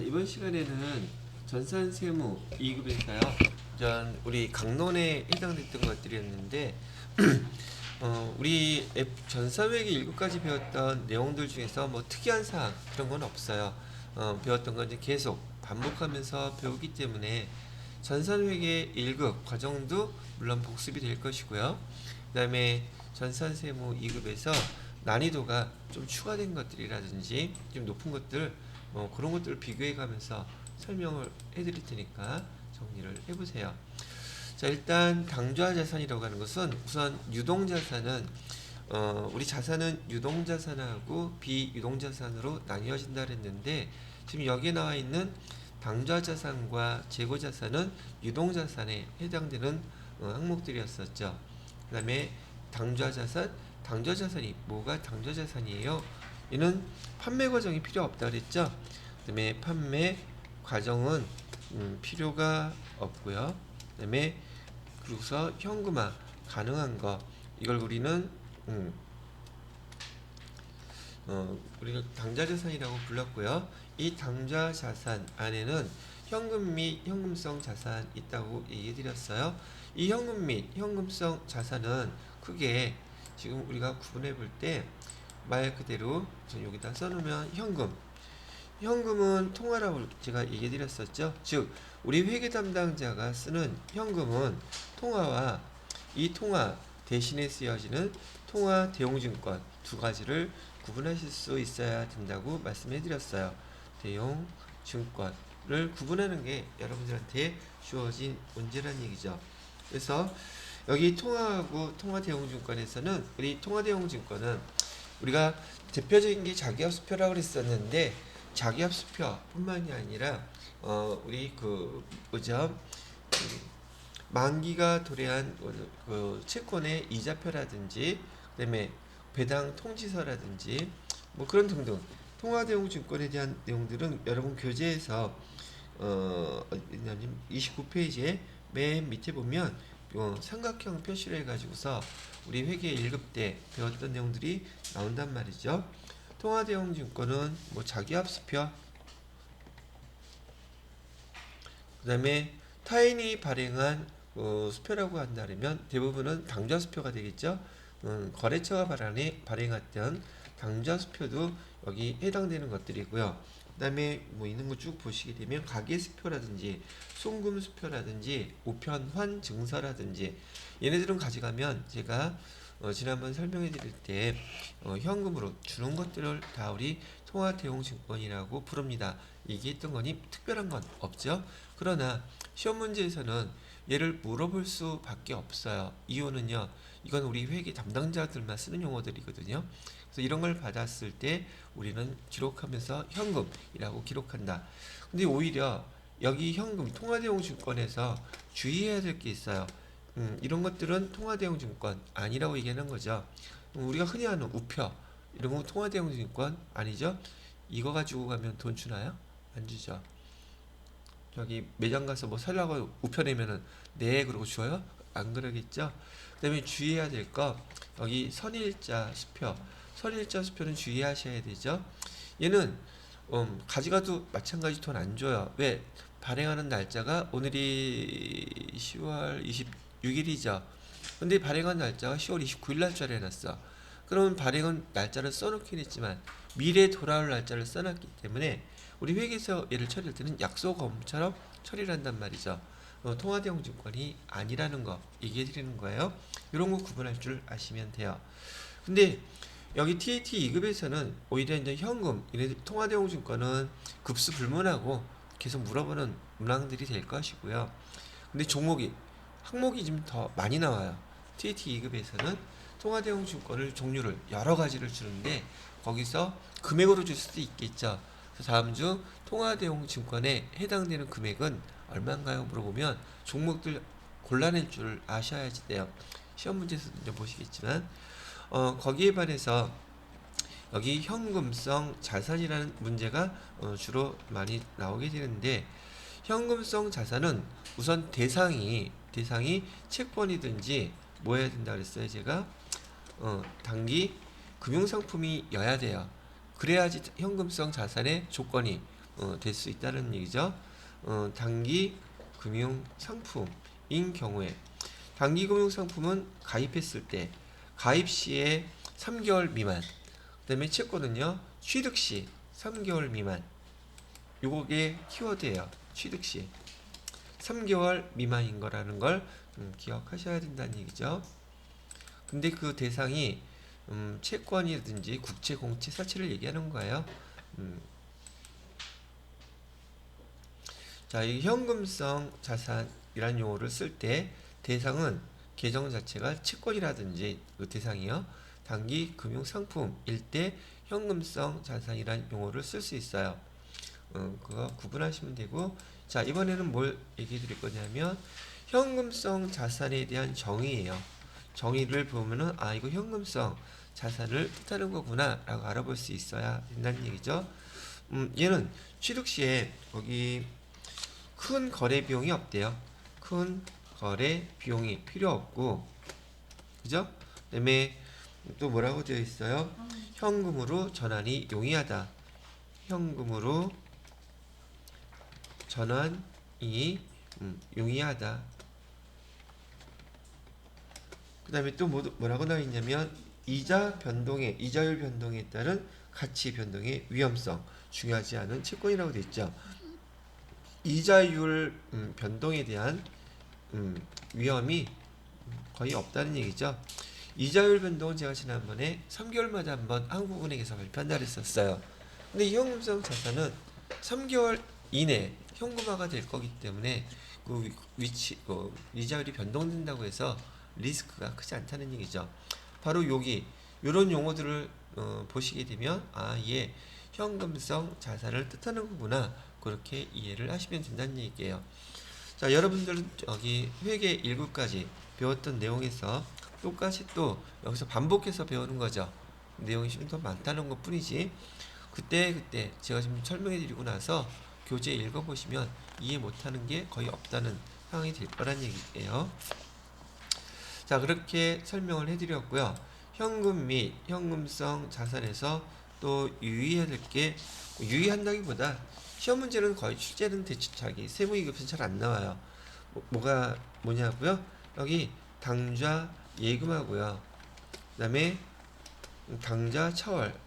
이번 시간에는 전산세무 2급에서요. 전 우리 강론에 해당됐던 것들이었는데 우리 전산회계 1급까지 배웠던 내용들 중에서 뭐 특이한 사항 그런 건 없어요. 배웠던 건 이제 계속 반복하면서 배우기 때문에 전산회계 1급 과정도 물론 복습이 될 것이고요. 그 다음에 전산세무 2급에서 난이도가 좀 추가된 것들이라든지 좀 높은 것들 그런 것들을 비교해 가면서 설명을 해드릴 테니까 정리를 해보세요. 자, 일단 당좌 자산이라고 하는 것은 우선 유동자산은 우리 자산은 유동자산하고 비유동자산으로 나뉘어진다 그랬는데 지금 여기에 나와 있는 당좌 자산과 재고 자산은 유동자산에 해당되는 항목들이었었죠. 그 다음에 당좌 자산, 당좌 자산이 뭐가 당좌 자산이에요? 얘는 판매 과정이 필요 없다 그랬죠. 그다음에 판매 과정은 필요가 없고요. 그다음에 그리고서 현금화 가능한 거 이걸 우리는 우리가 당좌 자산이라고 불렀고요. 이 당좌 자산 안에는 현금 및 현금성 자산 있다고 얘기해 드렸어요. 이 현금 및 현금성 자산은 크게 지금 우리가 구분해 볼 때 말 그대로 여기다 써놓으면 현금은 통화라고 제가 얘기해 드렸었죠. 즉 우리 회계 담당자가 쓰는 현금은 통화와 이 통화 대신에 쓰여지는 통화 대용증권 두 가지를 구분하실 수 있어야 된다고 말씀해 드렸어요. 대용증권을 구분하는 게 여러분들한테 주어진 문제란 얘기죠. 그래서 여기 통화하고 통화대용증권에서는 우리 통화대용증권은 우리가 대표적인 게 자기합수표라고 그랬었는데 자기합수표뿐만이 아니라 우리 뭐죠? 만기가 도래한 그 채권의 이자표라든지 그다음에 배당 통지서라든지 뭐 그런 등등 통화대용증권에 대한 내용들은 여러분 교재에서 29페이지에 맨 밑에 보면 삼각형 표시를 해가지고서 우리 회계 1급 때 배웠던 내용들이 나온단 말이죠. 통화대용증권은 뭐 자기합수표 그 다음에 타인이 발행한 수표라고 한다면 대부분은 당좌수표가 되겠죠. 거래처가 발행했던 당좌수표도 여기 해당되는 것들이고요. 그 다음에 뭐 있는 거 쭉 보시게 되면 가계수표라든지 송금수표라든지 우편환 증서라든지 얘네들은 가져가면 제가 지난번 설명해 드릴 때 현금으로 주는 것들을 다 우리 통화대용증권이라고 부릅니다. 얘기했던 거니 특별한 건 없죠. 그러나 시험 문제에서는 얘를 물어볼 수밖에 없어요. 이유는요. 이건 우리 회계 담당자들만 쓰는 용어들이거든요. 그래서 이런 걸 받았을 때 우리는 기록하면서 현금이라고 기록한다. 근데 오히려 여기 현금 통화대용증권에서 주의해야 될 게 있어요. 이런 것들은 통화대용증권 아니라고 얘기하는 거죠. 우리가 흔히 하는 우표 이런 거 통화대용증권 아니죠? 이거 가지고 가면 돈 주나요? 안 주죠. 저기 매장 가서 뭐 살라고 우표 내면은 네 그러고 줘요? 안 그러겠죠? 그 다음에 주의해야 될 거 여기 선일자 수표는 주의하셔야 되죠. 얘는 가져가도 마찬가지 돈 안 줘요. 왜? 발행하는 날짜가 오늘이 10월 26일이죠. 근데 발행한 날짜가 10월 29일 날짜로 해놨어. 그러면 발행은 날짜를 써놓긴 했지만 미래에 돌아올 날짜를 써놨기 때문에 우리 회계에서 얘를 처리할 때는 약속금처럼 처리를 한단 말이죠. 통화대용증권이 아니라는 거 얘기해 드리는 거예요. 이런 거 구분할 줄 아시면 돼요. 근데 여기 TAT 2급에서는 오히려 이제 현금, 얘네들 통화대용증권은 급수 불문하고 계속 물어보는 문항들이 될 것이고요. 근데 항목이 좀 더 많이 나와요. TAT 2급에서는 통화대용증권을 종류를 여러 가지를 주는데 거기서 금액으로 줄 수도 있겠죠. 그래서 다음 중 통화대용증권에 해당되는 금액은 얼마인가요? 물어보면 종목들 골라낼 줄 아셔야지 돼요. 시험 문제에서도 이제 보시겠지만 거기에 반해서 여기 현금성 자산이라는 문제가 주로 많이 나오게 되는데 현금성 자산은 우선 대상이 채권이든지 뭐 해야 된다 그랬어요 제가 단기 금융상품이어야 돼요. 그래야지 현금성 자산의 조건이 될 수 있다는 얘기죠. 단기 금융 상품인 경우에 단기 금융 상품은 가입했을 때 가입 시에 3개월 미만, 그다음에 채권은요 취득 시 3개월 미만. 요게 키워드예요. 취득 시 3개월 미만인 거라는 걸 기억하셔야 된다는 얘기죠. 근데 그 대상이 채권이라든지 국채, 공채, 사채를 얘기하는 거예요. 자, 이 현금성 자산이라는 용어를 쓸 때 대상은 계정 자체가 채권이라든지 그 대상이요. 단기 금융 상품일 때 현금성 자산이라는 용어를 쓸 수 있어요. 그거 구분하시면 되고, 자, 이번에는 뭘 얘기해 드릴 거냐면 현금성 자산에 대한 정의예요. 정의를 보면은 아, 이거 현금성 자산을 뜻하는 거구나 라고 알아볼 수 있어야 된다는 얘기죠. 얘는 취득 시에 거기 큰 거래 비용이 없대요. 큰 거래 비용이 필요 없고, 그죠? 그다음에 또 뭐라고 되어 있어요? 현금으로 전환이 용이하다. 현금으로 전환이 용이하다. 그 다음에 또 뭐라고 나와 있냐면 이자율 변동에 따른 가치 변동의 위험성, 중요하지 않은 채권이라고 되어 있죠. 이자율 변동에 대한 위험이 거의 없다는 얘기죠. 이자율 변동은 제가 지난번에 3개월마다 한번 한국은행에서 발표한다 그랬었어요. 근데 이 현금성 자산은 3개월 이내 현금화가 될 거기 때문에 그 이자율이 변동된다고 해서 리스크가 크지 않다는 얘기죠. 바로 여기 이런 용어들을 보시게 되면 아, 예, 현금성 자산을 뜻하는 거구나, 그렇게 이해를 하시면 된다는 얘기예요. 자, 여러분들은 여기 회계 1구까지 배웠던 내용에서 똑같이 또 여기서 반복해서 배우는 거죠. 내용이 좀 더 많다는 것 뿐이지, 그때 제가 지금 설명해 드리고 나서 교재 읽어보시면 이해 못하는 게 거의 없다는 상황이 될 거란 얘기예요. 자, 그렇게 설명을 해드렸고요. 현금 및 현금성 자산에서 또 유의해야 될 게, 유의한다기보다 시험 문제는 거의 출제는 대충 자기 세무이급은 잘 안 나와요. 뭐가 뭐냐고요? 여기 당좌 예금하고요. 그다음에 당좌 차월.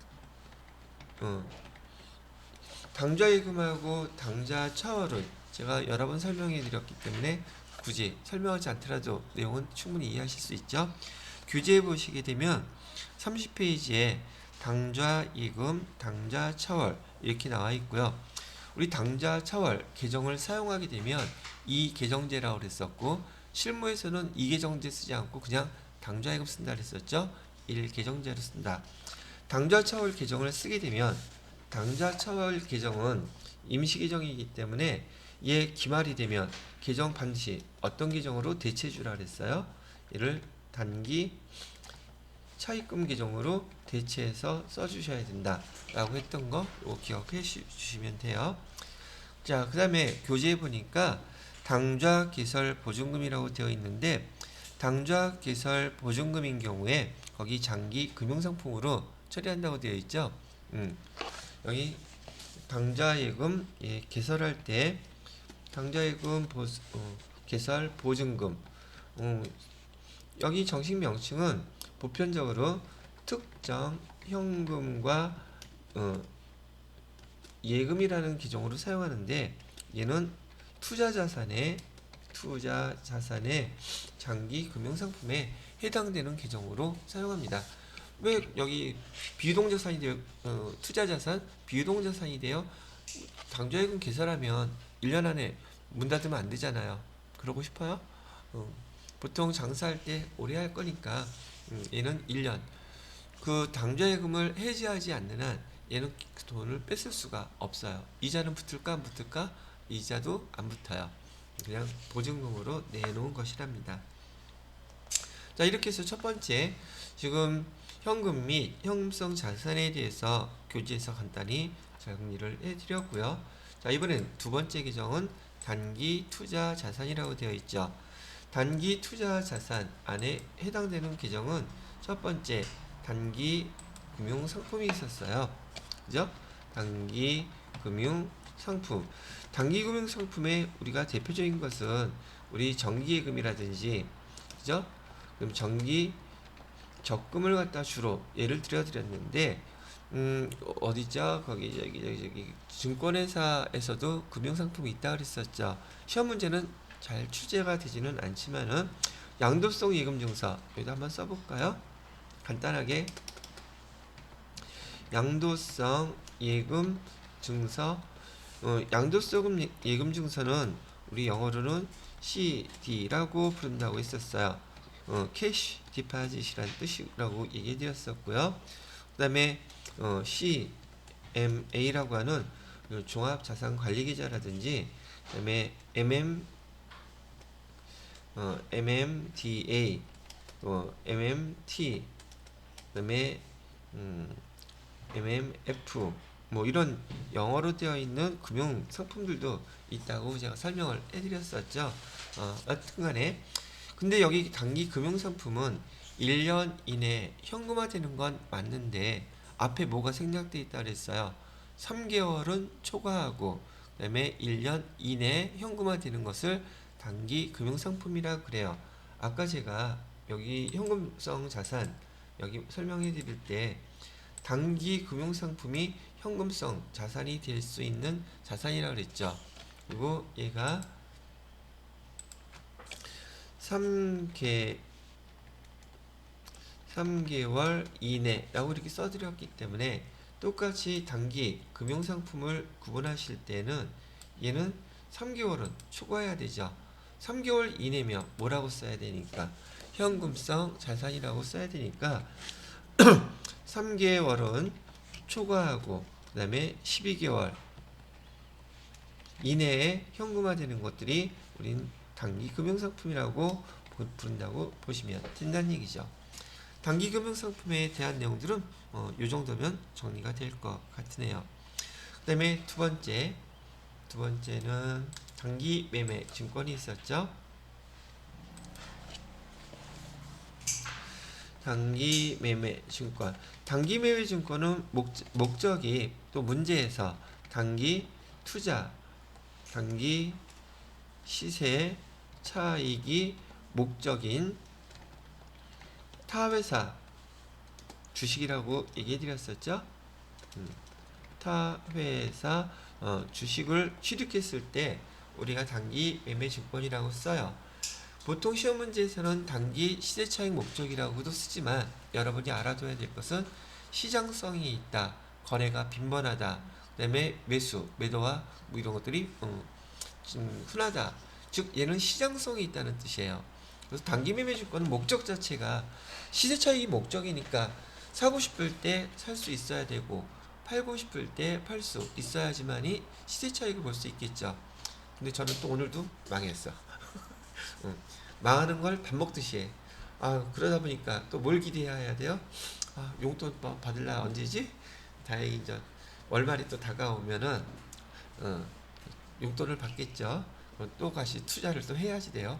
당좌 예금하고 당좌 차월은 제가 여러 번 설명해 드렸기 때문에 굳이 설명하지 않더라도 내용은 충분히 이해하실 수 있죠. 교재에 보시게 되면 30페이지에 당좌 예금, 당좌 차월 이렇게 나와 있고요. 우리 당좌 차월 계정을 사용하게 되면 이 계정제라고 그랬었고, 실무에서는 이 계정제 쓰지 않고 그냥 당좌 예금 쓴다 그랬었죠. 1계정제로 쓴다. 당좌 차월 계정을 쓰게 되면 당좌 차월 계정은 임시 계정이기 때문에 얘 기말이 되면 계정 반드시 어떤 계정으로 대체해 주라 그랬어요. 얘를 단기 차입금 계정으로 대체해서 써주셔야 된다 라고 했던 거 기억해 주시면 돼요. 자, 그 다음에 교재에 보니까 당좌 개설 보증금이라고 되어 있는데, 당좌 개설 보증금인 경우에 거기 장기 금융상품으로 처리한다고 되어 있죠. 여기 당좌예금 개설할 때 당좌예금 개설 보증금, 여기 정식 명칭은 보편적으로 특정 현금과 예금이라는 기종으로 사용하는데, 얘는 투자 자산의 장기 금융상품에 해당되는 계정으로 사용합니다. 왜 여기 비유동자산이 돼요? 투자자산 비유동자산이 돼요? 당좌예금 개설하면 1년 안에 문 닫으면 안 되잖아요. 그러고 싶어요? 보통 장사할 때 오래 할 거니까 얘는 1년. 그 당좌예금을 해지하지 않는 한 얘는 그 돈을 뺏을 수가 없어요. 이자는 붙을까 안 붙을까? 이자도 안 붙어요. 그냥 보증금으로 내놓은 것이랍니다. 자, 이렇게 해서 첫 번째, 지금 현금 및 현금성 자산에 대해서 교재에서 간단히 정리를 해드렸고요. 자, 이번엔 두 번째 계정은 단기 투자 자산이라고 되어 있죠. 단기 투자 자산 안에 해당되는 계정은 첫 번째 단기 금융 상품이 있었어요. 그죠? 단기 금융 상품. 단기 금융 상품의 우리가 대표적인 것은 우리 정기예금이라든지, 그죠? 그럼 정기 적금을 갖다 주로 예를 들어 드렸는데, 어디죠? 거기 저기 증권회사에서도 금융상품이 있다 그랬었죠. 시험 문제는 잘 출제가 되지는 않지만은 양도성 예금증서 여기다 한번 써볼까요? 간단하게 양도성 예금증서. 양도성 예금증서는 우리 영어로는 CD라고 부른다고 했었어요. 캐시 디파짓이라는 뜻이라고 얘기해 드렸었고요. 그 다음에 CMA라고 하는 종합자산관리계좌라든지, 그 다음에 MMDA, MMT, 그 다음에 MMF, 뭐 이런 영어로 되어 있는 금융 상품들도 있다고 제가 설명을 해드렸었죠. 여튼간에 근데 여기 단기 금융 상품은 1년 이내 현금화되는 건 맞는데 앞에 뭐가 생략되어 있다 그랬어요. 3개월은 초과하고 그다음에 1년 이내 현금화되는 것을 단기 금융 상품이라 그래요. 아까 제가 여기 현금성 자산 여기 설명해 드릴 때 단기 금융 상품이 현금성 자산이 될 수 있는 자산이라고 그랬죠. 그리고 얘가 3개월 이내라고 이렇게 써드렸기 때문에 똑같이 단기 금융상품을 구분하실 때는 얘는 3개월은 초과해야 되죠. 3개월 이내면 뭐라고 써야 되니까 현금성 자산이라고 써야 되니까 3개월은 초과하고 그 다음에 12개월 이내에 현금화되는 것들이 우린 단기 금융상품이라고 부른다고 보시면 된다는 얘기죠. 단기 금융상품에 대한 내용들은 이 정도면 정리가 될 것 같으네요. 그 다음에 두 번째는 단기 매매 증권이 있었죠. 단기 매매 증권. 단기 매매 증권은 목적이 또 문제에서 단기 투자, 단기 시세 차익이 목적인 타회사 주식이라고 얘기해 드렸었죠. 타회사 주식을 취득했을 때 우리가 단기 매매 증권이라고 써요. 보통 시험 문제에서는 단기 시세차익 목적이라고도 쓰지만 여러분이 알아둬야 될 것은 시장성이 있다, 거래가 빈번하다, 그 다음에 매도와 뭐 이런 것들이 좀 흔하다. 즉 얘는 시장성이 있다는 뜻이에요. 그래서 단기 매매 증권은 목적 자체가 시세차익이 목적이니까 사고 싶을 때 살 수 있어야 되고 팔고 싶을 때 팔 수 있어야지만이 시세차익을 볼 수 있겠죠. 근데 저는 또 오늘도 망했어. 망하는 걸 밥 먹듯이 해. 그러다 보니까 또 뭘 기대해야 돼요? 용돈 받을라 언제지? 다행히 이제 월말이 또 다가오면은 용돈을 받겠죠. 또 다시 투자를 또 해야지 돼요.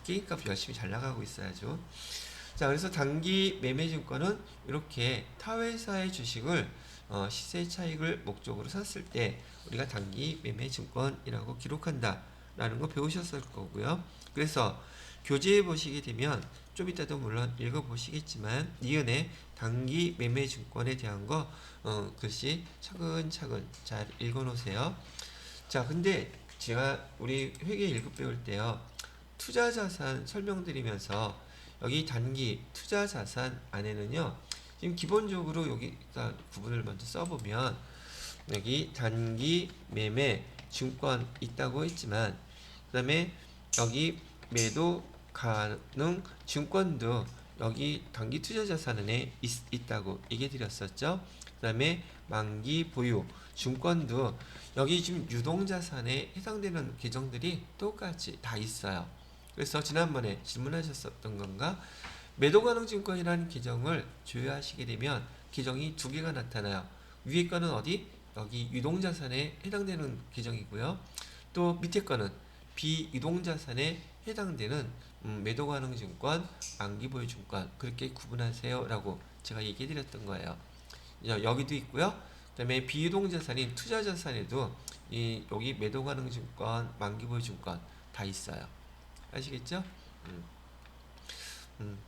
게임값 열심히 잘 나가고 있어야죠. 자, 그래서 단기 매매 증권은 이렇게 타회사의 주식을 시세 차익을 목적으로 샀을 때 우리가 단기 매매 증권이라고 기록한다 라는 거 배우셨을 거고요. 그래서 교재에 보시게 되면 좀 이따도 물론 읽어보시겠지만 니은의 단기 매매 증권에 대한 거 글씨 차근차근 잘 읽어놓으세요. 자, 근데 제가 우리 회계 1급 배울 때요, 투자자산 설명드리면서 여기 단기 투자자산 안에는요, 지금 기본적으로 여기다 구분을 먼저 써보면 여기 단기 매매 증권 있다고 했지만 그 다음에 여기 매도 가능 증권도 여기 단기 투자자산 안에 있다고 얘기해 드렸었죠. 그 다음에 만기 보유 증권도 여기 지금 유동자산에 해당되는 계정들이 똑같이 다 있어요. 그래서 지난번에 질문하셨었던 건가? 매도 가능 증권이라는 계정을 조회하시게 되면 계정이 두 개가 나타나요. 위에 거는 어디? 여기 유동자산에 해당되는 계정이고요. 또 밑에 거는 비유동자산에 해당되는 매도 가능 증권, 만기 보유 증권 그렇게 구분하세요 라고 제가 얘기해 드렸던 거예요. 여기도 있고요. 그다음에 비이동자산인 투자자산에도 여기 매도가능증권, 만기보유증권 다 있어요. 아시겠죠?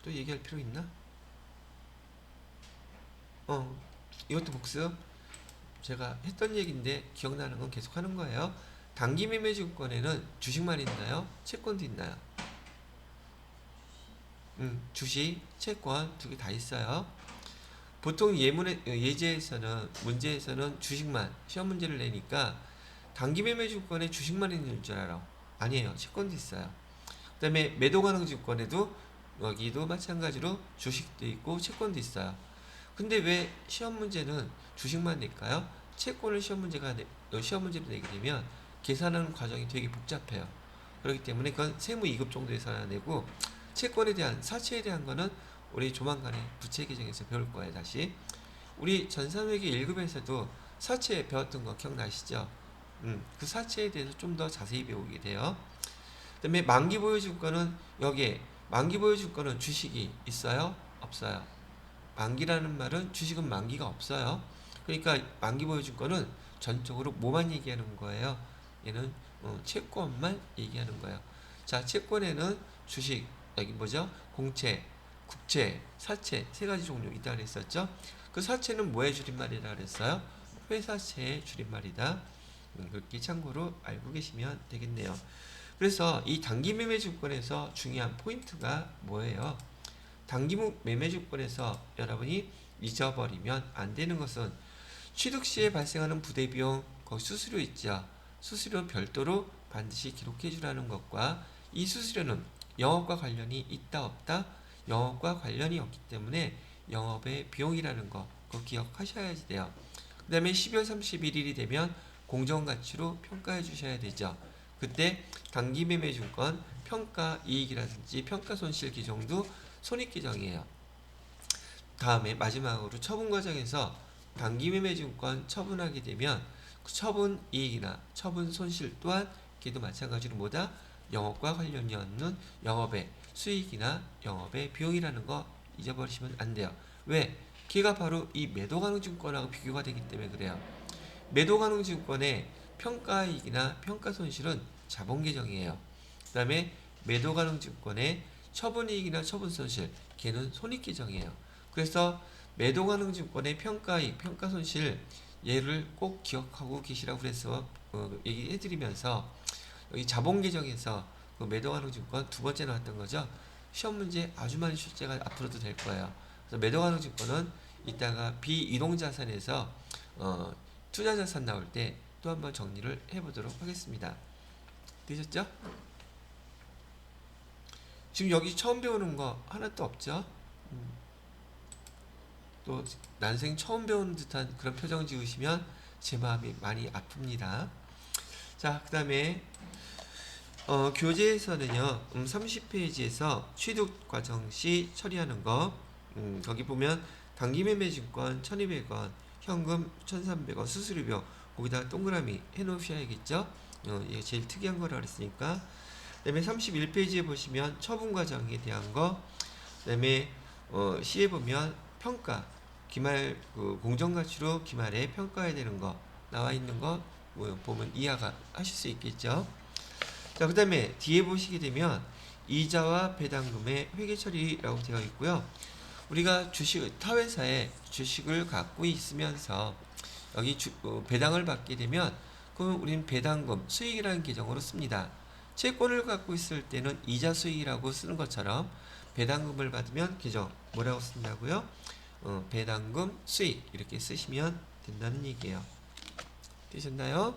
또 얘기할 필요 있나? 이것도 복습. 제가 했던 얘기인데 기억나는 건 계속 하는 거예요. 단기 매매 증권에는 주식만 있나요? 채권도 있나요? 주식, 채권 두 개 다 있어요. 보통 예제에서는 문제에서는 주식만 시험 문제를 내니까 단기 매매 증권에 주식만 있는 줄 알아. 아니에요. 채권도 있어요. 그 다음에 매도 가능 증권에도 여기도 마찬가지로 주식도 있고 채권도 있어요. 근데 왜 시험 문제는 주식만 낼까요? 채권을 시험 문제로 내게 되면 계산하는 과정이 되게 복잡해요. 그렇기 때문에 그건 세무 2급 정도에서 내고, 채권에 대한 사채에 대한 거는 우리 조만간에 부채 계정에서 배울 거예요. 다시 우리 전산회계 1급에서도 사채 배웠던 거 기억나시죠? 그 사채에 대해서 좀 더 자세히 배우게 돼요. 그 다음에 만기보유증권은 여기에 만기보유증권은 주식이 있어요? 없어요? 만기라는 말은 주식은 만기가 없어요. 그러니까 만기보유증권은 전적으로 뭐만 얘기하는 거예요? 얘는 채권만 얘기하는 거예요. 자, 채권에는 주식, 여기 뭐죠? 공채, 국채, 사채 세 가지 종류 있다 그랬었죠? 그 사채는 뭐의 줄임말이라 그랬어요? 회사채의 줄임말이다. 그렇게 참고로 알고 계시면 되겠네요. 그래서 이 단기 매매 증권에서 중요한 포인트가 뭐예요? 단기 매매 증권에서 여러분이 잊어버리면 안 되는 것은 취득 시에 발생하는 부대 비용, 거기 수수료 있죠. 수수료 별도로 반드시 기록해 주라는 것과, 이 수수료는 영업과 관련이 있다 없다? 영업과 관련이 없기 때문에 영업의 비용이라는 거 그거 기억하셔야지 돼요. 그 다음에 12월 31일이 되면 공정가치로 평가해 주셔야 되죠. 그때 단기 매매 증권 평가 이익이라든지 평가 손실 기정도 손익 기정이에요. 다음에 마지막으로 처분 과정에서 단기 매매 증권 처분하게 되면 그 처분 이익이나 처분 손실 또한 걔도 마찬가지로 뭐다? 영업과 관련이 없는 영업의 수익이나 영업의 비용이라는 거 잊어버리시면 안 돼요. 왜? 걔가 바로 이 매도 가능 증권하고 비교가 되기 때문에 그래요. 매도 가능 증권의 평가이익이나 평가 손실은 자본 계정이에요. 그 다음에 매도 가능 증권의 처분이익이나 처분 손실, 걔는 손익 계정이에요. 그래서 매도 가능 증권의 평가이익, 평가 손실 얘를 꼭 기억하고 계시라고 그래서 얘기해드리면서 여기 자본 계정에서 그 매도 가능 증권 두 번째 나왔던 거죠. 시험 문제 아주 많이 출제가 앞으로도 될 거예요. 그래서 매도 가능 증권은 이따가 비이동 자산에서 투자 자산 나올 때 또 한번 정리를 해보도록 하겠습니다. 되셨죠? 지금 여기 처음 배우는 거 하나도 없죠? 또 난생 처음 배우는 듯한 그런 표정 지으시면 제 마음이 많이 아픕니다. 자, 그 다음에 교재에서는요 30페이지에서 취득 과정 시 처리하는 거, 거기 보면 단기매매증권 1200원, 현금 1300원, 수수료비 거기다 동그라미 해놓으셔야겠죠. 이게 제일 특이한 거라 그랬으니까. 그 다음에 31페이지에 보시면 처분 과정에 대한 거, 그 다음에 C에 보면 평가 기말 공정가치로 기말에 평가해야 되는 거 나와 있는 거 보면 이해가 하실 수 있겠죠. 자, 그 다음에 뒤에 보시게 되면 이자와 배당금의 회계 처리라고 되어 있고요. 우리가 타회사에 주식을 갖고 있으면서 여기 배당을 받게 되면 그럼 우리는 배당금 수익이라는 계정으로 씁니다. 채권을 갖고 있을 때는 이자 수익이라고 쓰는 것처럼 배당금을 받으면 계정 뭐라고 쓴다고요? 배당금 수익 이렇게 쓰시면 된다는 얘기예요. 되셨나요?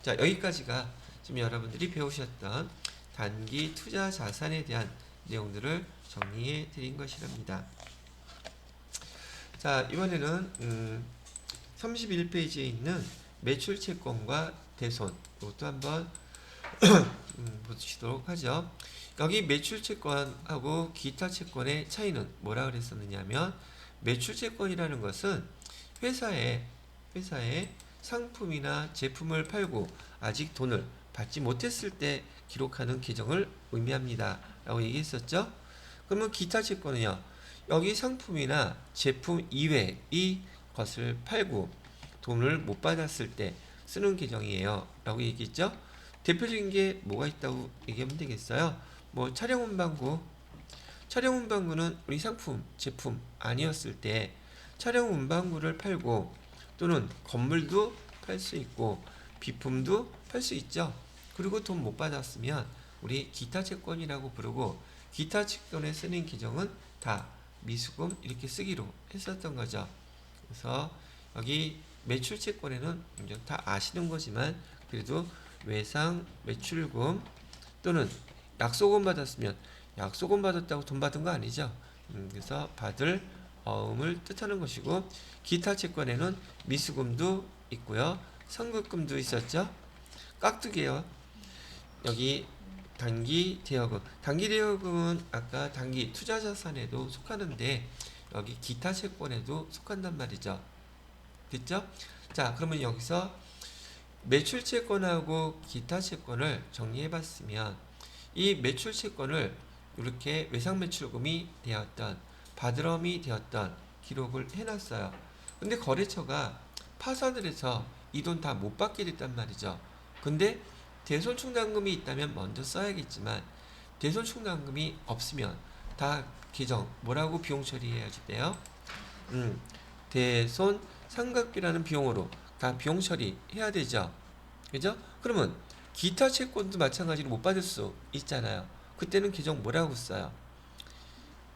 자, 여기까지가 지금 여러분들이 배우셨던 단기 투자 자산에 대한 내용들을 정리해 드린 것이랍니다. 자, 이번에는 31페이지에 있는 매출 채권과 대손 이것도 한번 보시도록 하죠. 여기 매출 채권하고 기타 채권의 차이는 뭐라 그랬었느냐면, 매출 채권이라는 것은 회사에 상품이나 제품을 팔고 아직 돈을 받지 못했을 때 기록하는 계정을 의미합니다 라고 얘기했었죠. 그러면 기타 채권은요, 여기 상품이나 제품 이외의 것을 팔고 돈을 못 받았을 때 쓰는 계정이에요 라고 얘기했죠. 대표적인 게 뭐가 있다고 얘기하면 되겠어요. 뭐 촬영 운반구는 우리 상품, 제품 아니었을 때 촬영 운반구를 팔고 또는 건물도 팔 수 있고 비품도 팔 수 있죠. 그리고 돈 못 받았으면 우리 기타 채권이라고 부르고 기타 채권에 쓰는 계정은 다 미수금 이렇게 쓰기로 했었던 거죠. 그래서 여기 매출 채권에는 이제 다 아시는 거지만 그래도 외상 매출금 또는 약속금 받았으면 약속금 받았다고 돈 받은 거 아니죠. 그래서 받을 어음을 뜻하는 것이고 기타 채권에는 미수금도 있고요. 선급금도 있었죠. 깍두기요. 여기 단기 대여금. 단기 대여금은 아까 단기 투자자산에도 속하는데 여기 기타 채권에도 속한단 말이죠. 됐죠? 자, 그러면 여기서 매출 채권하고 기타 채권을 정리해 봤으면 이 매출 채권을 이렇게 외상 매출금이 되었던 받으럼이 되었던 기록을 해놨어요. 근데 거래처가 파산을 해서 이 돈 다 못 받게 됐단 말이죠. 근데 대손충당금이 있다면 먼저 써야겠지만 대손충당금이 없으면 다 계정 뭐라고 비용 처리해야지 돼요? 대손 상각비라는 비용으로 다 비용 처리해야 되죠. 그죠? 그러면 기타 채권도 마찬가지로 못 받을 수 있잖아요. 그때는 계정 뭐라고 써요?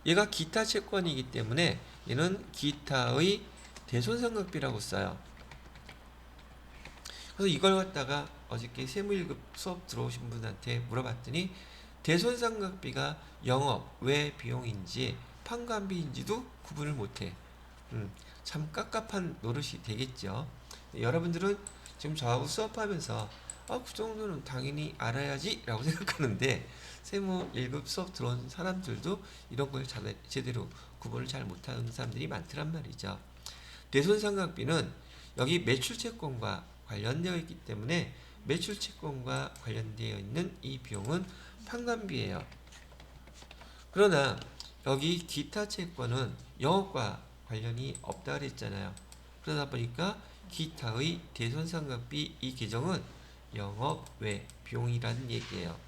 얘가 기타 채권이기 때문에 얘는 기타의 대손상각비라고 써요. 그래서 이걸 갖다가 어저께 세무 1급 수업 들어오신 분한테 물어봤더니 대손상각비가 영업 외 비용인지 판관비인지도 구분을 못해. 참 깝깝한 노릇이 되겠죠. 여러분들은 지금 저하고 수업하면서 그 정도는 당연히 알아야지 라고 생각하는데 세무 1급 수업 들어온 사람들도 이런 걸 제대로 구분을 잘 못하는 사람들이 많더란 말이죠. 대손상각비는 여기 매출채권과 관련되어 있기 때문에 매출채권과 관련되어 있는 이 비용은 판관비예요. 그러나 여기 기타 채권은 영업과 관련이 없다 그랬잖아요. 그러다 보니까 기타의 대손상각비 이 계정은 영업 외 비용이라는 얘기예요.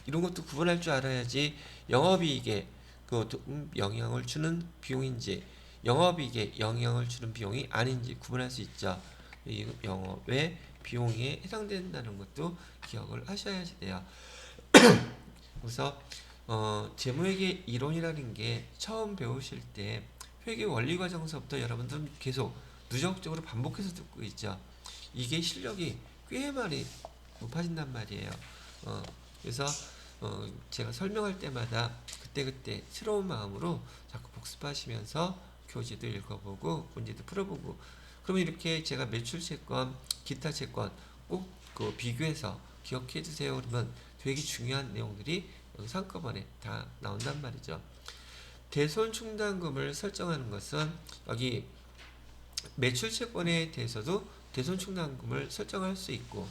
이런 것도 구분할 줄 알아야지 영업이익에 영향을 주는 비용인지 영업이익에 영향을 주는 비용이 아닌지 구분할 수 있죠. 이 영업의 비용에 해당된다는 것도 기억을 하셔야지 돼요. 그래서 재무회계 이론이라는 게 처음 배우실 때 회계 원리 과정서부터 여러분들은 계속 누적적으로 반복해서 듣고 있죠. 이게 실력이 꽤 많이 높아진단 말이에요. 그래서 제가 설명할 때마다 그때그때 새로운 마음으로 자꾸 복습하시면서 교재도 읽어보고 문제도 풀어보고 그러면 이렇게 제가 매출채권, 기타 채권 꼭 비교해서 기억해 두세요. 그러면 되게 중요한 내용들이 여기서 한꺼번에 다 나온단 말이죠. 대손충당금을 설정하는 것은 여기 매출채권에 대해서도 대손충당금을 설정할 수 있고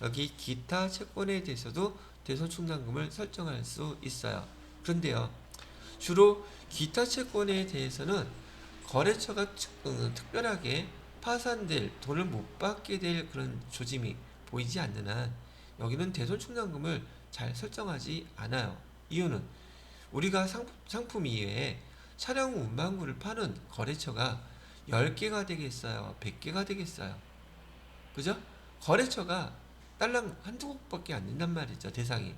여기 기타 채권에 대해서도 대손충당금을 설정할 수 있어요. 그런데요, 주로 기타 채권에 대해서는 거래처가 특별하게 파산될 돈을 못 받게 될 그런 조짐이 보이지 않는 한 여기는 대손충당금을 잘 설정하지 않아요. 이유는 우리가 상품 이외에 차량 운반구를 파는 거래처가 10개가 되겠어요? 100개가 되겠어요? 그죠? 거래처가 딸랑 한두 곳밖에 안 된단 말이죠. 대상이.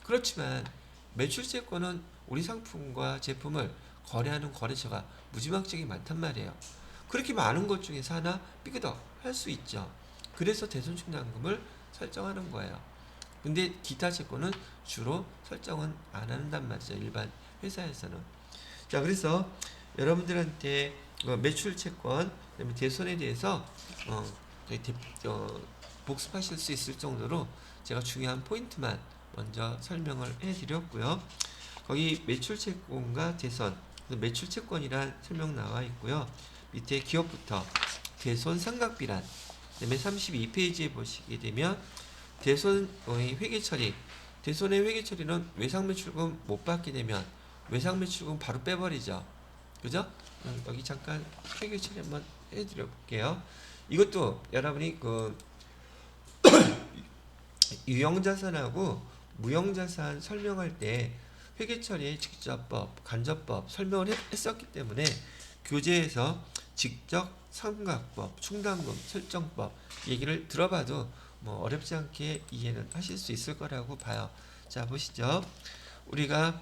그렇지만 매출채권은 우리 상품과 제품을 거래하는 거래처가 무지막지하게 많단 말이에요. 그렇게 많은 것 중에서 하나 삐그덕 할 수 있죠. 그래서 대손충당금을 설정하는 거예요. 근데 기타 채권은 주로 설정은 안 한단 말이죠. 일반 회사에서는. 자, 그래서 여러분들한테 매출 채권, 그다음에 대손에 대해서 복습하실 수 있을 정도로 제가 중요한 포인트만 먼저 설명을 해드렸고요. 거기 매출 채권과 대손, 매출 채권이란 설명 나와 있고요. 밑에 기업부터 대손 상각비란, 그다음에 32페이지에 보시게 되면 대손의 회계 처리, 대손의 회계 처리는 외상 매출금 못 받게 되면 외상 매출금 바로 빼버리죠. 그죠? 여기 잠깐 회계 처리 한번 해드려 볼게요. 이것도 여러분이 그 유형자산하고 무형자산 설명할 때 회계처리의 직접법, 간접법 설명을 했었기 때문에 교재에서 직접 삼각법, 충당금 설정법 얘기를 들어봐도 뭐 어렵지 않게 이해는 하실 수 있을 거라고 봐요. 자, 보시죠. 우리가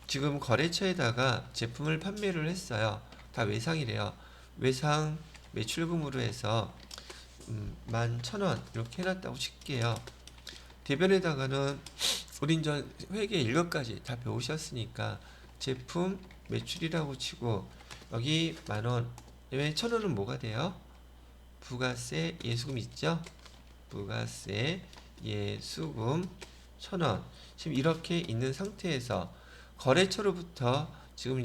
지금 거래처에다가 제품을 판매를 했어요. 다 외상이래요. 외상 매출금으로 해서 11,000원 이렇게 해놨다고 칠게요. 대변에다가는 우린 전 회계 1급까지 다 배우셨으니까 제품 매출이라고 치고 여기 10,000원, 왜 1,000원은 뭐가 돼요? 부가세 예수금 있죠? 부가세 예수금 1,000원. 지금 이렇게 있는 상태에서 거래처로부터 지금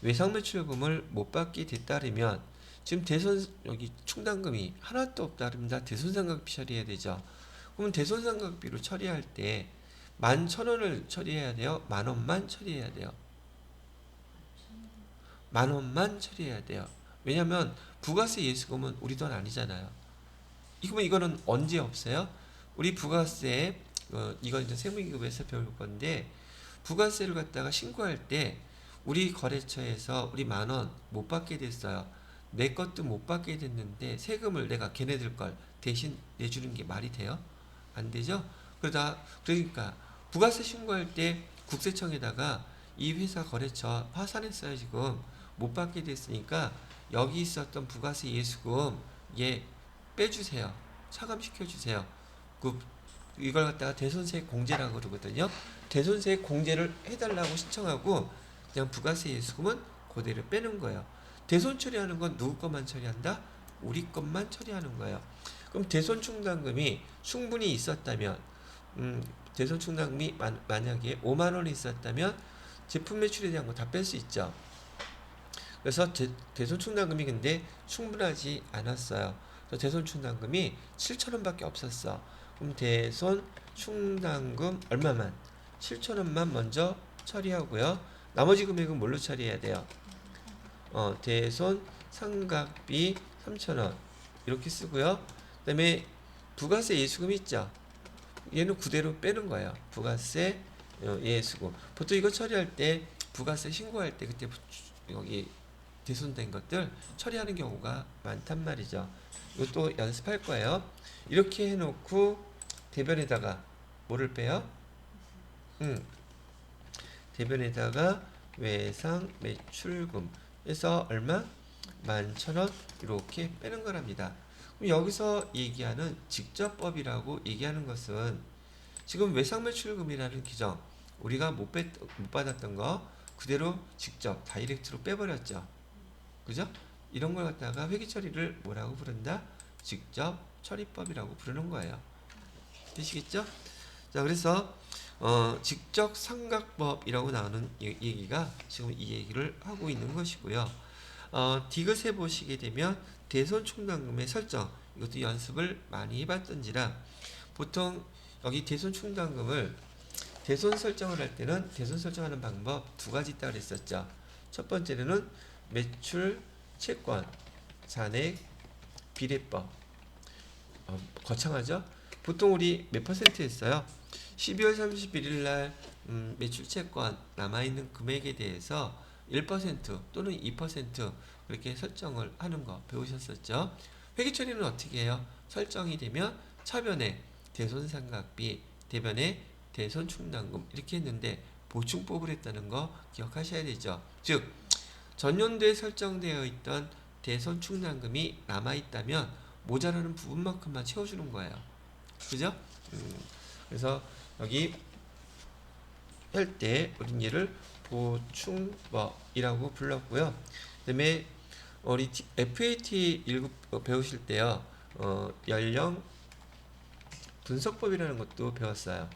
외상매출금을 못 받게 됐다면 지금 여기 충당금이 하나도 없다면 다 대손상각비 처리해야 되죠. 그럼 대손상각비로 처리할 때 11,000원을 처리해야 돼요? 10,000원만 처리해야 돼요? 10,000원만 처리해야 돼요. 왜냐면 부가세 예수금은 우리 돈 아니잖아요. 이거는 언제 없어요? 우리 부가세 이거 이제 세무기급에서 배울 건데 부가세를 갖다가 신고할 때 우리 거래처에서 우리 10,000원 못 받게 됐어요. 내 것도 못 받게 됐는데 세금을 내가 걔네들 걸 대신 내주는 게 말이 돼요? 안 되죠? 그러니까 부가세 신고할 때 국세청에다가 이 회사 거래처 파산했어요. 지금 못 받게 됐으니까 여기 있었던 부가세 예수금 빼주세요. 차감시켜주세요. 이걸 갖다가 대손세 공제라고 그러거든요. 대손세 공제를 해달라고 신청하고 그냥 부가세 예수금은 그대로 빼는 거예요. 대손 처리하는 건 누구 것만 처리한다? 우리 것만 처리하는 거예요. 그럼 대손 충당금이 충분히 있었다면 대손 충당금이 만약에 5만원이 있었다면 제품 매출에 대한 거 다 뺄 수 있죠. 그래서 대손 충당금이 근데 충분하지 않았어요. 그래서 대손 충당금이 7,000원밖에 없었어. 그럼 대손 충당금 얼마만? 7,000원만 먼저 처리하고요. 나머지 금액은 뭘로 처리해야 돼요? 대손 상각비 3,000원 이렇게 쓰고요. 그 다음에 부가세 예수금 있죠? 얘는 그대로 빼는 거예요. 부가세 예수금. 보통 이거 처리할 때 부가세 신고할 때 그때 여기 대손된 것들 처리하는 경우가 많단 말이죠. 이것도 연습할 거예요. 이렇게 해놓고 대변에다가 뭐를 빼요? 대변에다가 외상 매출금 해서 얼마? 11,000원 이렇게 빼는 거랍니다. 그럼 여기서 얘기하는 직접법이라고 얘기하는 것은 지금 외상 매출금이라는 규정 우리가 못 받았던 거 그대로 직접 다이렉트로 빼버렸죠. 그죠? 이런 걸 갖다가 회계 처리를 뭐라고 부른다? 직접 처리법이라고 부르는 거예요. 되시겠죠? 자, 그래서 직접 상각법이라고 나오는 얘기가 지금 이 얘기를 하고 있는 것이고요. 디귿에 보시게 되면 대손 충당금의 설정 이것도 연습을 많이 해봤던지라 보통 여기 대손 충당금을 대손 설정을 할 때는 대손 설정하는 방법 두 가지 있다고 그랬었죠. 첫 번째는 매출 채권 잔액 비례법 거창하죠? 보통 우리 몇 퍼센트 했어요? 12월 31일 날 매출 채권 남아있는 금액에 대해서 1% 또는 2% 그렇게 설정을 하는 거 배우셨었죠? 회계 처리는 어떻게 해요? 설정이 되면 차변에 대손상각비, 대변에 대손충당금 이렇게 했는데 보충법을 했다는 거 기억하셔야 되죠. 즉 전년도에 설정되어 있던 대손충당금이 남아있다면 모자라는 부분만큼만 채워주는 거예요. 그죠? 그래서 여기 할 때 우린 얘를 보충법이라고 불렀고요. 그 다음에 우리 FAT 1급 배우실 때요. 연령 분석법이라는 것도 배웠어요.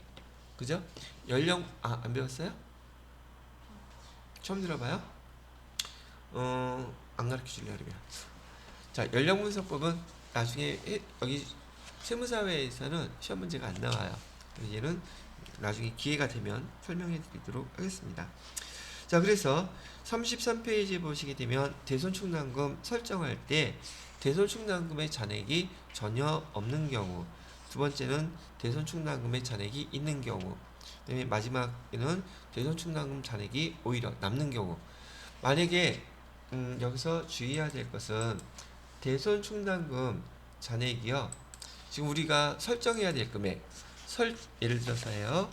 그죠? 연령 안 배웠어요? 처음 들어봐요? 안 가르쳐 줄래요, 그러면? 자, 연령 분석법은 나중에 여기 세무사회에서는 시험 문제가 안 나와요. 얘는 나중에 기회가 되면 설명해 드리도록 하겠습니다. 자, 그래서 33페이지에 보시게 되면 대손충당금 설정할 때 대손충당금의 잔액이 전혀 없는 경우, 두 번째는 대손충당금의 잔액이 있는 경우, 그다음에 마지막에는 대손충당금 잔액이 오히려 남는 경우. 만약에 여기서 주의해야 될 것은 대손충당금 잔액이요. 지금 우리가 설정해야 될 금액, 예를 들어서요.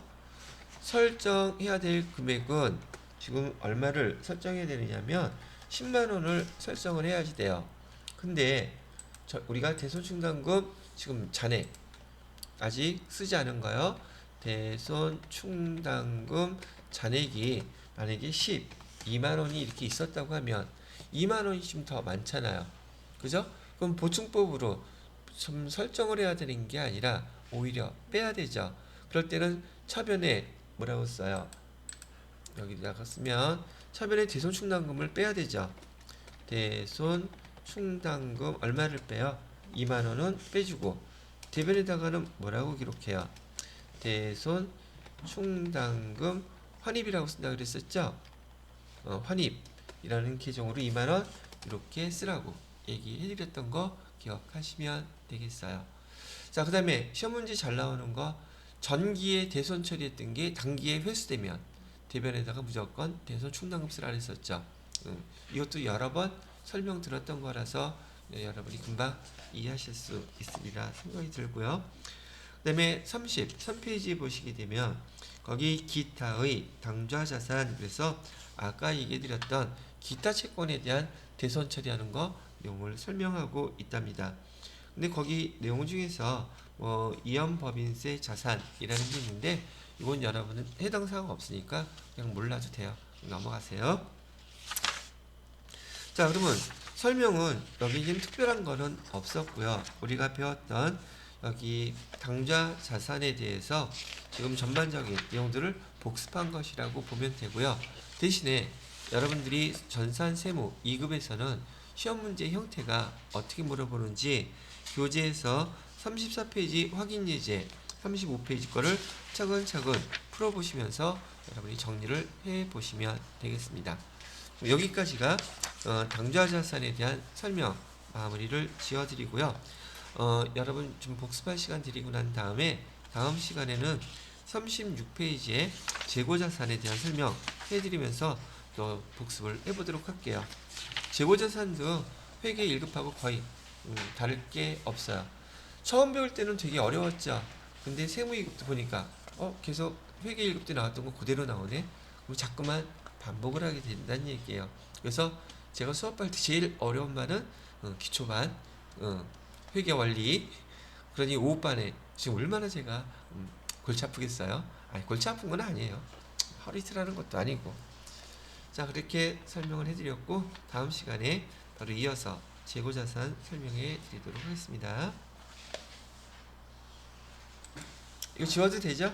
설정해야 될 금액은 지금 얼마를 설정해야 되느냐면 10만 원을 설정을 해야지 돼요. 근데 우리가 대손충당금 지금 잔액 아직 쓰지 않은 거요. 대손충당금 잔액이 만약에 12만 원이 이렇게 있었다고 하면 2만 원이 좀 더 많잖아요. 그죠? 그럼 보충법으로 좀 설정을 해야 되는 게 아니라 오히려 빼야 되죠. 그럴 때는 차변에 뭐라고 써요? 여기다가 쓰면 차변에 대손충당금을 빼야 되죠. 대손충당금 얼마를 빼요? 2만 원은 빼주고 대변에다가는 뭐라고 기록해요? 대손충당금 환입이라고 쓴다 그랬었죠? 환입이라는 계정으로 2만 원 이렇게 쓰라고 얘기해드렸던 거 기억하시면 되겠어요. 자, 그 다음에 시험 문제 잘 나오는 거 전기에 대손 처리했던 게 단기에 회수되면 대변에다가 무조건 대손충당금 쓰라 그랬었죠. 이것도 여러 번 설명드렸던 거라서 여러분이 금방 이해하실 수 있으리라 생각이 들고요. 그 다음에 33페이지 보시게 되면 거기 기타의 당좌자산, 그래서 아까 얘기해드렸던 기타 채권에 대한 대손 처리하는 거 내용을 설명하고 있답니다. 근데 거기 내용 중에서 이연법인세 자산이라는 게 있는데 이건 여러분은 해당 사항 없으니까 그냥 몰라도 돼요. 넘어가세요. 자, 그러면 설명은 여기 지금 특별한 거는 없었고요. 우리가 배웠던 여기 당좌 자산에 대해서 지금 전반적인 내용들을 복습한 것이라고 보면 되고요. 대신에 여러분들이 전산세무 2급에서는 시험 문제 형태가 어떻게 물어보는지 교재에서 34페이지 확인 예제 35페이지 거를 차근차근 풀어보시면서 여러분이 정리를 해보시면 되겠습니다. 여기까지가 당좌자산에 대한 설명 마무리를 지어드리고요. 여러분 좀 복습할 시간 드리고 난 다음에 다음 시간에는 36페이지에 재고자산에 대한 설명 해드리면서 또 복습을 해보도록 할게요. 재고자산도 회계 1급하고 거의 다를 게 없어요. 처음 배울 때는 되게 어려웠죠. 근데 세무 2급도 보니까 계속 회계 1급 때 나왔던 거 그대로 나오네. 그럼 자꾸만 반복을 하게 된다는 얘기예요. 그래서 제가 수업할 때 제일 어려운 반은 기초반, 회계 원리. 그러니 5반에 지금 얼마나 제가 골치 아프겠어요? 아니, 골치 아픈 건 아니에요. 하루 이틀 하는 것도 아니고. 자, 그렇게 설명을 해드렸고 다음 시간에 바로 이어서 재고자산 설명해 드리도록 하겠습니다. 이거 지워도 되죠?